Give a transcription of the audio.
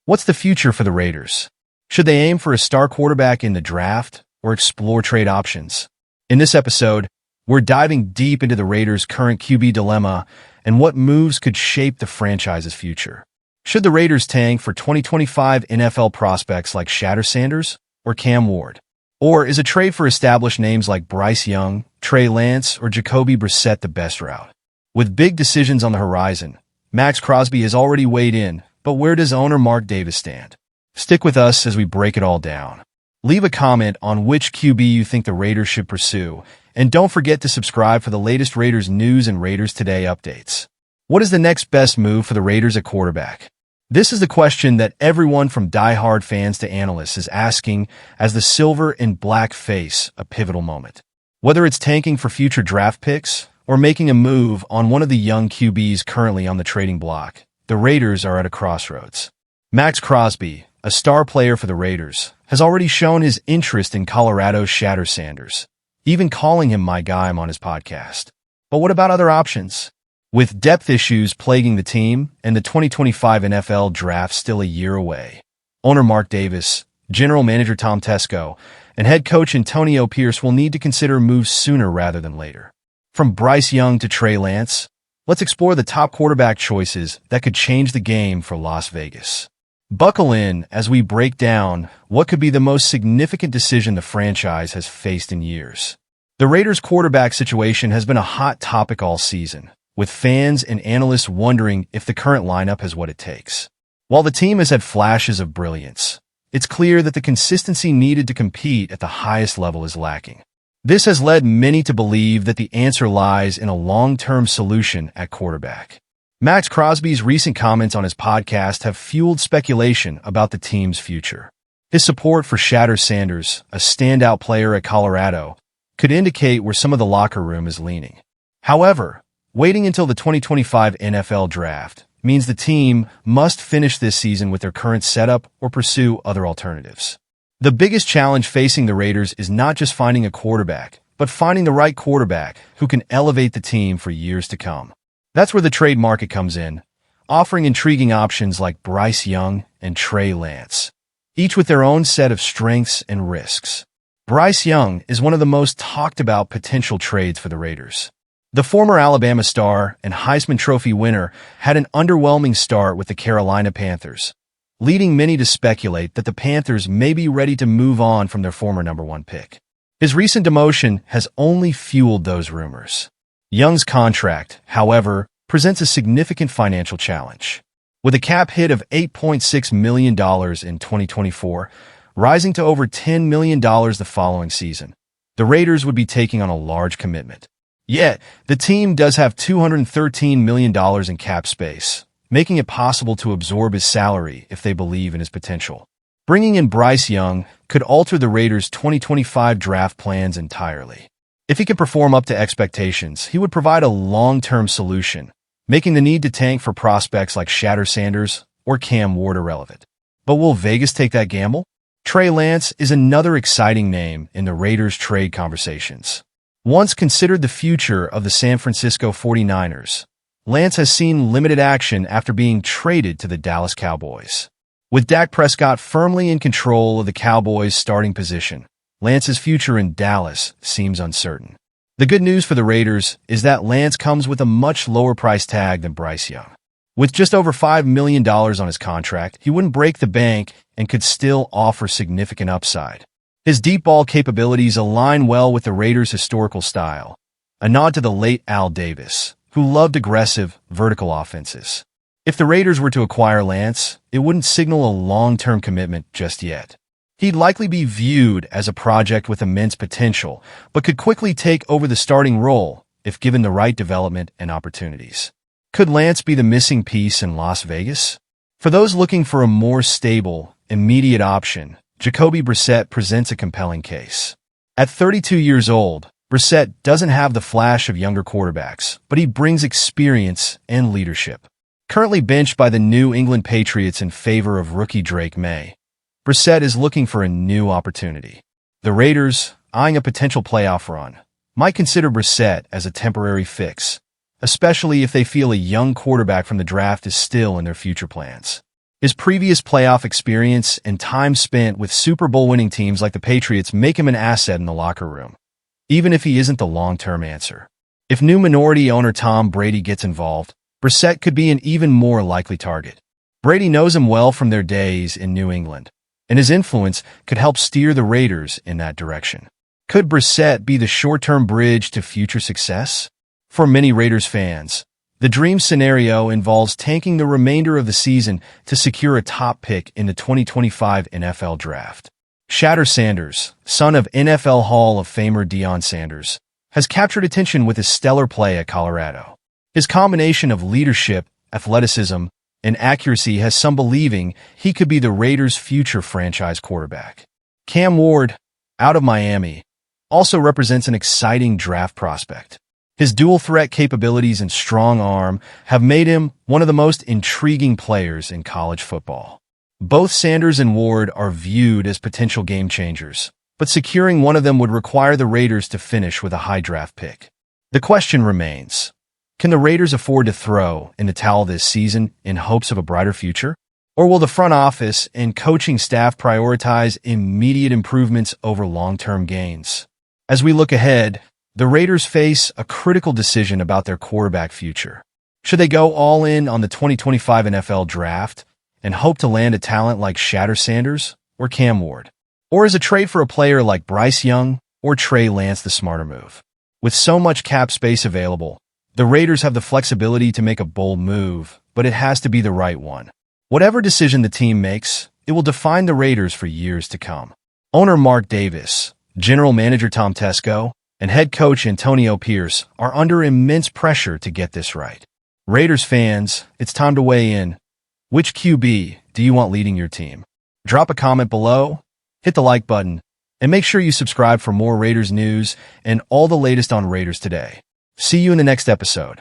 What's the future for the Raiders? Should they aim for a star quarterback in the draft or explore trade options? In this episode, we're diving deep into the Raiders' current QB dilemma and what moves could shape the franchise's future. Should the Raiders tank for 2025 NFL prospects like Shatter Sanders or Cam Ward? Or is a trade for established names like Bryce Young, Trey Lance, or Jacoby Brissett the best route? With big decisions on the horizon, Max Crosby has already weighed in, but where does owner Mark Davis stand? Stick with us as we break it all down. Leave a comment on which QB you think the Raiders should pursue, and don't forget to subscribe for the latest Raiders news and Raiders Today updates. What is the next best move for the Raiders at quarterback? This is the question that everyone from die-hard fans to analysts is asking as the silver and black face a pivotal moment. Whether it's tanking for future draft picks or making a move on one of the young QBs currently on the trading block, the Raiders are at a crossroads. Max Crosby, a star player for the Raiders, has already shown his interest in Colorado's Shatter Sanders, even calling him my guy on his podcast. But what about other options? With depth issues plaguing the team and the 2025 NFL Draft still a year away, owner Mark Davis, general manager Tom Tesco, and head coach Antonio Pierce will need to consider moves sooner rather than later. From Bryce Young to Trey Lance, let's explore the top quarterback choices that could change the game for Las Vegas. Buckle in as we break down what could be the most significant decision the franchise has faced in years. The Raiders' quarterback situation has been a hot topic all season, with fans and analysts wondering if the current lineup has what it takes. While the team has had flashes of brilliance, it's clear that the consistency needed to compete at the highest level is lacking. This has led many to believe that the answer lies in a long-term solution at quarterback. Max Crosby's recent comments on his podcast have fueled speculation about the team's future. His support for Shatter Sanders, a standout player at Colorado, could indicate where some of the locker room is leaning. However, waiting until the 2025 NFL Draft means the team must finish this season with their current setup or pursue other alternatives. The biggest challenge facing the Raiders is not just finding a quarterback, but finding the right quarterback who can elevate the team for years to come. That's where the trade market comes in, offering intriguing options like Bryce Young and Trey Lance, each with their own set of strengths and risks. Bryce Young is one of the most talked about potential trades for the Raiders. The former Alabama star and Heisman Trophy winner had an underwhelming start with the Carolina Panthers, leading many to speculate that the Panthers may be ready to move on from their former number one pick. His recent demotion has only fueled those rumors. Young's contract, however, presents a significant financial challenge. With a cap hit of $8.6 million in 2024, rising to over $10 million the following season, the Raiders would be taking on a large commitment. Yet, the team does have $213 million in cap space, making it possible to absorb his salary if they believe in his potential. Bringing in Bryce Young could alter the Raiders' 2025 draft plans entirely. If he can perform up to expectations, he would provide a long-term solution, making the need to tank for prospects like Shatter Sanders or Cam Ward irrelevant. But will Vegas take that gamble? Trey Lance is another exciting name in the Raiders' trade conversations. Once considered the future of the San Francisco 49ers, Lance has seen limited action after being traded to the Dallas Cowboys. With Dak Prescott firmly in control of the Cowboys' starting position, Lance's future in Dallas seems uncertain. The good news for the Raiders is that Lance comes with a much lower price tag than Bryce Young. With just over $5 million on his contract, he wouldn't break the bank and could still offer significant upside. His deep ball capabilities align well with the Raiders' historical style, a nod to the late Al Davis, who loved aggressive, vertical offenses. If the Raiders were to acquire Lance, it wouldn't signal a long-term commitment just yet. He'd likely be viewed as a project with immense potential, but could quickly take over the starting role if given the right development and opportunities. Could Lance be the missing piece in Las Vegas? For those looking for a more stable, immediate option, Jacoby Brissett presents a compelling case. At 32 years old, Brissett doesn't have the flash of younger quarterbacks, but he brings experience and leadership. Currently benched by the New England Patriots in favor of rookie Drake May, Brissett is looking for a new opportunity. The Raiders, eyeing a potential playoff run, might consider Brissett as a temporary fix, especially if they feel a young quarterback from the draft is still in their future plans. His previous playoff experience and time spent with Super Bowl winning teams like the Patriots make him an asset in the locker room, even if he isn't the long-term answer. If new minority owner Tom Brady gets involved, Brissett could be an even more likely target. Brady knows him well from their days in New England, and his influence could help steer the Raiders in that direction. Could Brissett be the short-term bridge to future success? For many Raiders fans, the dream scenario involves tanking the remainder of the season to secure a top pick in the 2025 NFL Draft. Shatter Sanders, son of NFL Hall of Famer Deion Sanders, has captured attention with his stellar play at Colorado. His combination of leadership, athleticism, and accuracy has some believing he could be the Raiders' future franchise quarterback. Cam Ward, out of Miami, also represents an exciting draft prospect. His dual-threat capabilities and strong arm have made him one of the most intriguing players in college football. Both Sanders and Ward are viewed as potential game changers, but securing one of them would require the Raiders to finish with a high draft pick. The question remains, can the Raiders afford to throw in the towel this season in hopes of a brighter future? Or will the front office and coaching staff prioritize immediate improvements over long-term gains? As we look ahead, the Raiders face a critical decision about their quarterback future. Should they go all in on the 2025 NFL Draft and hope to land a talent like Shatter Sanders or Cam Ward? Or is a trade for a player like Bryce Young or Trey Lance the smarter move? With so much cap space available, the Raiders have the flexibility to make a bold move, but it has to be the right one. Whatever decision the team makes, it will define the Raiders for years to come. Owner Mark Davis, General Manager Tom Tesco, and head coach Antonio Pierce are under immense pressure to get this right. Raiders fans, it's time to weigh in. Which QB do you want leading your team? Drop a comment below, hit the like button, and make sure you subscribe for more Raiders news and all the latest on Raiders today. See you in the next episode.